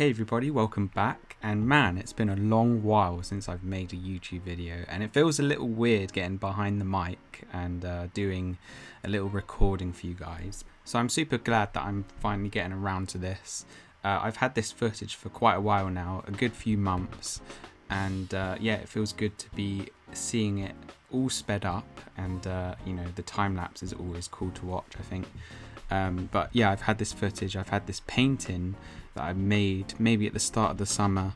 Hey everybody, welcome back. And man, it's been a long while since I've made a YouTube video, and it feels a little weird getting behind the mic and doing a little recording for you guys. So I'm super glad that I'm finally getting around to this. I've had this footage for quite a while now, a good few months, and yeah, it feels good to be seeing it all sped up, and you know, the time lapse is always cool to watch, I think. But yeah, I've had this footage, I've had this painting that I made maybe at the start of the summer,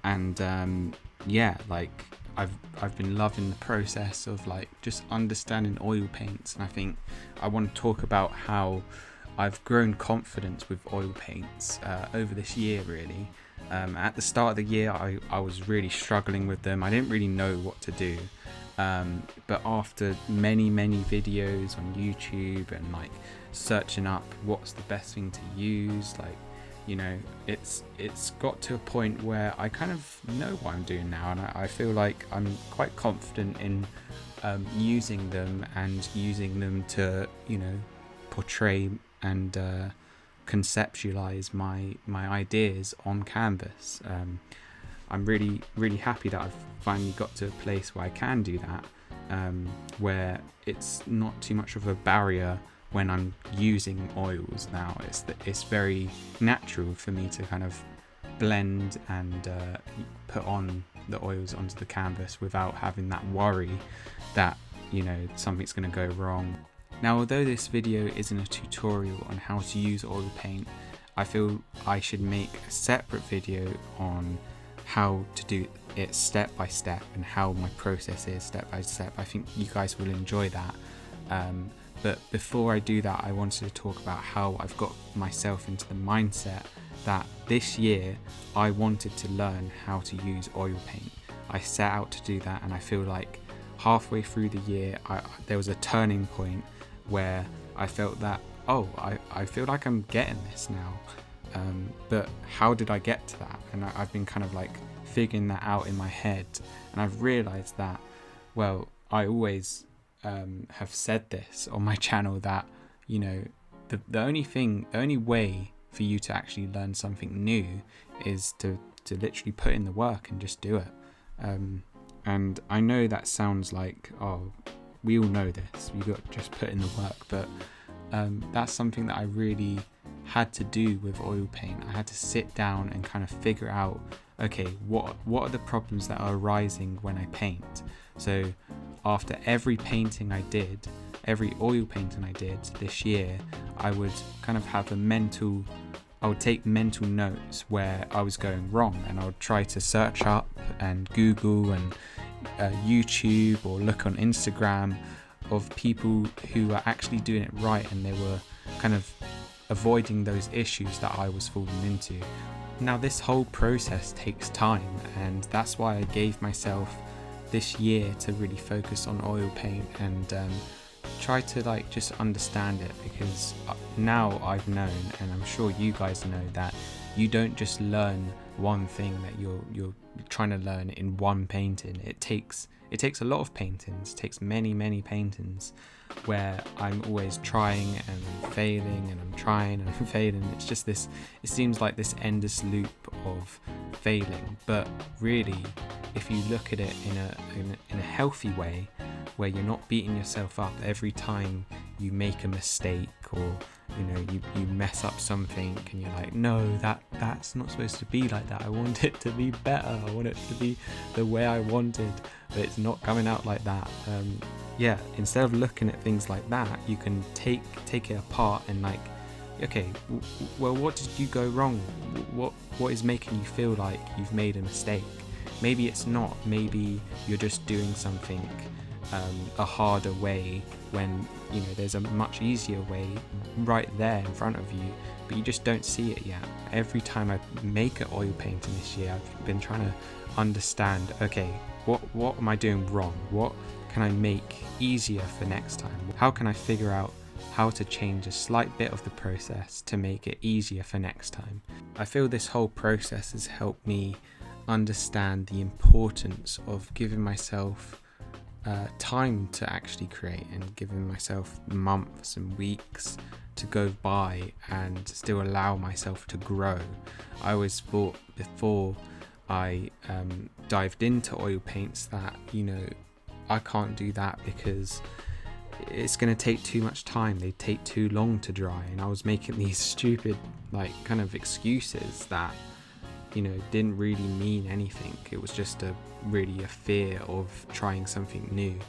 and yeah, like I've been loving the process of like just understanding oil paints, and I think I want to talk about how I've grown confidence with oil paints over this year really. At the start of the year I was really struggling with them. I didn't really know what to do, but after many videos on YouTube and like searching up what's the best thing to use, like, you know, it's got to a point where I kind of know what I'm doing now, and I feel like I'm quite confident in using them and using them to, you know, portray and conceptualize my ideas on canvas. I'm really happy that I've finally got to a place where I can do that, where it's not too much of a barrier when I'm using oils now. It's very natural for me to kind of blend and put on the oils onto the canvas without having that worry that, you know, something's going to go wrong. Now, although this video isn't a tutorial on how to use oil paint, I feel I should make a separate video on how to do it step by step and how my process is step by step. I think you guys will enjoy that. But before I do that, I wanted to talk about how I've got myself into the mindset that this year I wanted to learn how to use oil paint. I set out to do that, and I feel like halfway through the year there was a turning point where I felt that, oh, I feel like I'm getting this now. But how did I get to that? And I've been kind of like figuring that out in my head, and I've realized that, well, I always have said this on my channel that, you know, the only way for you to actually learn something new is to literally put in the work and just do it. And I know that sounds like, oh, we all know this, you got to just put in the work, but that's something that I really had to do with oil paint. I had to sit down and kind of figure out, okay, what are the problems that are arising when I paint. So after every painting I did, every oil painting I did this year, I would kind of have I would take mental notes where I was going wrong, and I would try to search up and Google and YouTube or look on Instagram of people who are actually doing it right, and they were kind of avoiding those issues that I was falling into. Now, this whole process takes time, and that's why I gave myself this year to really focus on oil paint and try to like just understand it, because now I've known, and I'm sure you guys know, that you don't just learn one thing that you're trying to learn in one painting. It takes a lot of paintings. It takes many paintings where I'm always trying and failing, and I'm trying and I'm failing. It's just this, it seems like this endless loop of failing. But really, if you look at it in a healthy way, where you're not beating yourself up every time you make a mistake, or you know, you mess up something and you're like, no, that's not supposed to be like that. I want it to be better. I want it to be the way I wanted, but it's not coming out like that. Yeah, instead of looking at things like that, you can take it apart and like, okay, well, what did you go wrong? What is making you feel like you've made a mistake? Maybe it's not. Maybe you're just doing something a harder way when, you know, there's a much easier way right there in front of you, but you just don't see it yet. Every time I make an oil painting this year, I've been trying to understand, okay, what am I doing wrong? What can I make easier for next time? How can I figure out how to change a slight bit of the process to make it easier for next time? I feel this whole process has helped me understand the importance of giving myself time to actually create, and giving myself months and weeks to go by and still allow myself to grow. I always thought before I dived into oil paints that, you know, I can't do that because it's going to take too much time, they take too long to dry, and I was making these stupid like kind of excuses that, you know, didn't really mean anything. It was just really a fear of trying something new,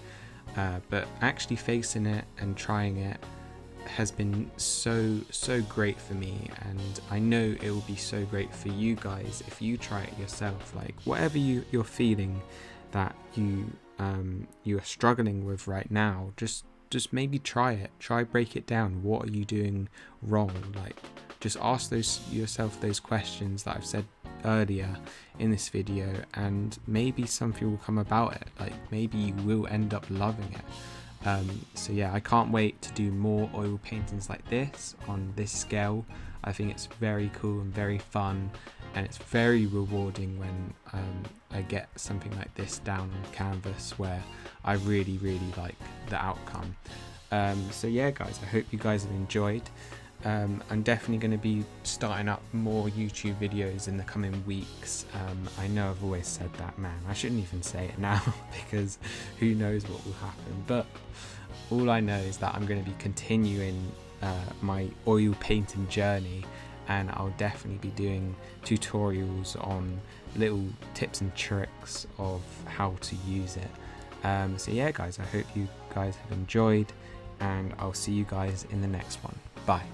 but actually facing it and trying it has been so great for me, and I know it will be so great for you guys if you try it yourself. Like whatever you're feeling that you are struggling with right now, just maybe try it. Break it down. What are you doing wrong? Like just ask yourself those questions that I've said earlier in this video, and maybe something will come about it. Like maybe you will end up loving it. So yeah, I can't wait to do more oil paintings like this on this scale. I think it's very cool and very fun, and it's very rewarding when I get something like this down on canvas where I really like the outcome. So yeah guys, I hope you guys have enjoyed. I'm definitely going to be starting up more YouTube videos in the coming weeks. I know I've always said that, man, I shouldn't even say it now because who knows what will happen, but all I know is that I'm going to be continuing my oil painting journey, and I'll definitely be doing tutorials on little tips and tricks of how to use it. So yeah guys, I hope you guys have enjoyed, and I'll see you guys in the next one. Bye.